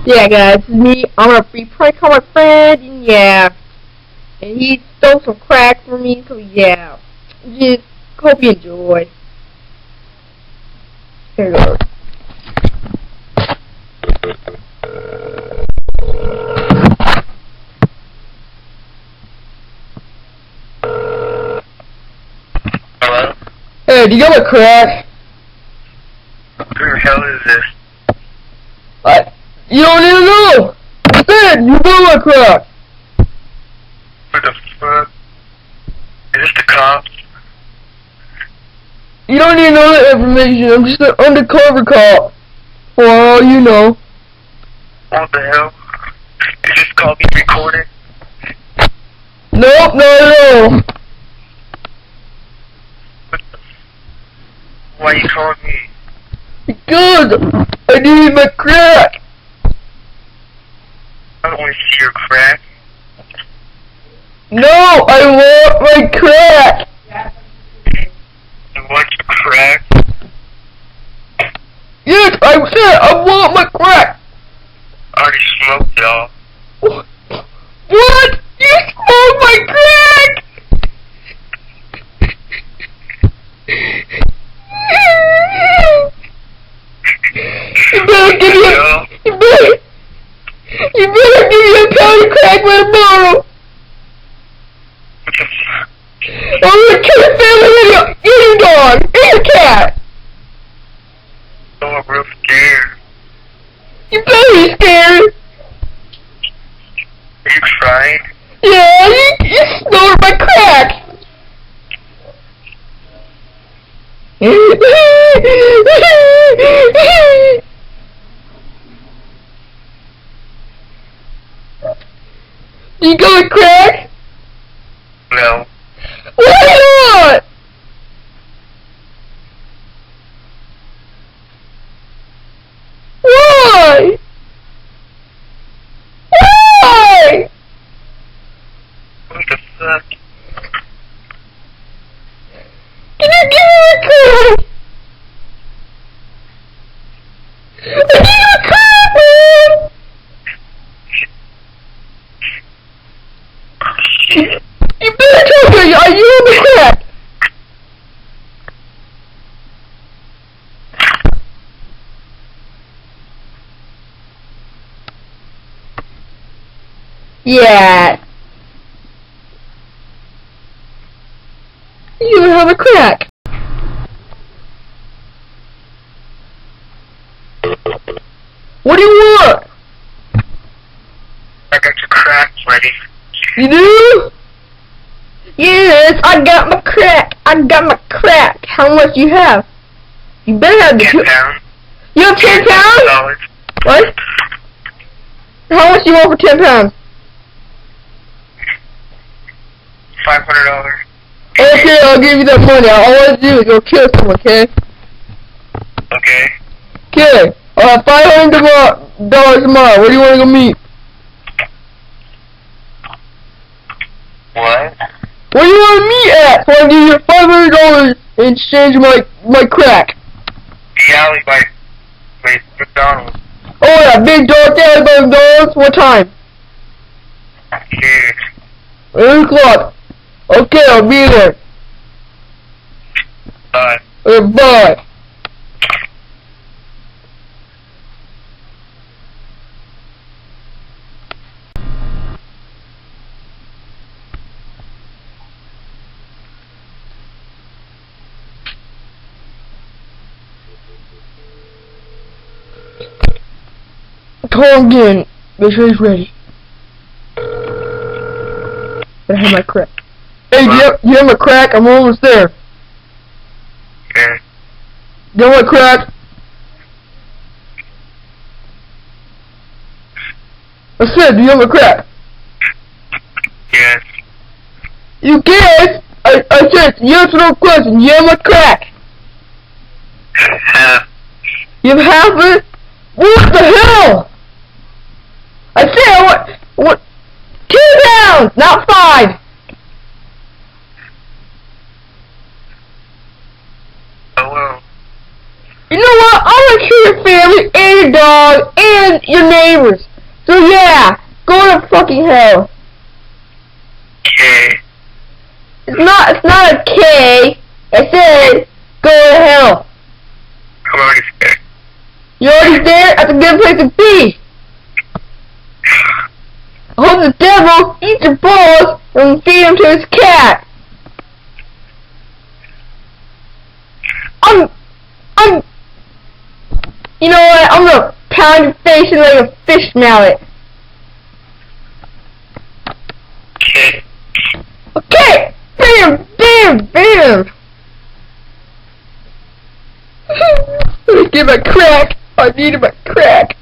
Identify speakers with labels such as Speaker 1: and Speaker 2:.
Speaker 1: Yeah, guys, this is me. I'm gonna be prank on my friend, and yeah. And he stole some crack from me, so yeah. Just hope you enjoy. Here goes.
Speaker 2: Hello?
Speaker 1: Hey, do you got my crack?
Speaker 2: Who the hell is this?
Speaker 1: You don't even know! I said, you got my crack!
Speaker 2: What the fuck? Is this the cops?
Speaker 1: You don't even know that information. I'm just an undercover cop. For all you know.
Speaker 2: What the hell? Is this call being recorded?
Speaker 1: Nope, not at all.
Speaker 2: Why are you calling me?
Speaker 1: Because I need my crack.
Speaker 2: I don't want to see your crack.
Speaker 1: No, I want my crack.
Speaker 2: You want your crack?
Speaker 1: Yes, I said I want my crack.
Speaker 2: I already smoked it all.
Speaker 1: What? You smoked my crack? You better give me a... You better give me a pound of crack by tomorrow. I'm gonna kill your family and your dog and your cat.
Speaker 2: Oh, I'm real scared.
Speaker 1: You better be scared.
Speaker 2: Are you crying?
Speaker 1: Yeah, you snorted my crack. Do you got a crack?
Speaker 2: No.
Speaker 1: Why not? Why? Why?
Speaker 2: What the fuck?
Speaker 1: Can you give me a crack? I need a crack, man!
Speaker 2: Shit.
Speaker 1: You better tell me, are you on the crack? Yeah. You have a crack. What do you want?
Speaker 2: I got your crack ready.
Speaker 1: You do? Yes, I got my crack. I got my crack. How much do you have? You better have the
Speaker 2: 10 pounds.
Speaker 1: You have 10 pounds?
Speaker 2: $10.
Speaker 1: What? How much do you want for 10 pounds?
Speaker 2: $500.
Speaker 1: Okay, I'll give you that money. All I want to do is go kill someone, okay?
Speaker 2: Okay.
Speaker 1: Okay. $500 tomorrow. Where do you want to go meet?
Speaker 2: What?
Speaker 1: Where do you want to meet at? So I give you $500 in exchange of my crack.
Speaker 2: The alley by McDonald's.
Speaker 1: Oh yeah, big dark alley by McDonald's. What time?
Speaker 2: Yeah.
Speaker 1: 8 o'clock. Okay, I'll be there.
Speaker 2: Bye.
Speaker 1: Bye. Call again. Make sure he's ready. I have my crack. Hey, do you have my crack? I'm almost there.
Speaker 2: Yeah.
Speaker 1: Do you have my crack? I said, do you have my crack?
Speaker 2: Yes.
Speaker 1: You guess? I said, yes or no question. You have my crack?
Speaker 2: Half.
Speaker 1: You have half of it? What the hell? I said, what? 2 pounds, not 5.
Speaker 2: Oh well.
Speaker 1: You know what? I'm gonna kill your family and your dog and than your neighbors. So yeah, go to fucking hell.
Speaker 2: Okay.
Speaker 1: It's not a K. I said, go to hell.
Speaker 2: I'm already there.
Speaker 1: You already there? That's a good place to be. I hope the devil eats your balls and feed them to his cat. You know what? I'm gonna pound your face in like a fish mallet.
Speaker 2: Okay.
Speaker 1: Okay! Bam! Bam! Bam! Let me get my crack. I need my crack.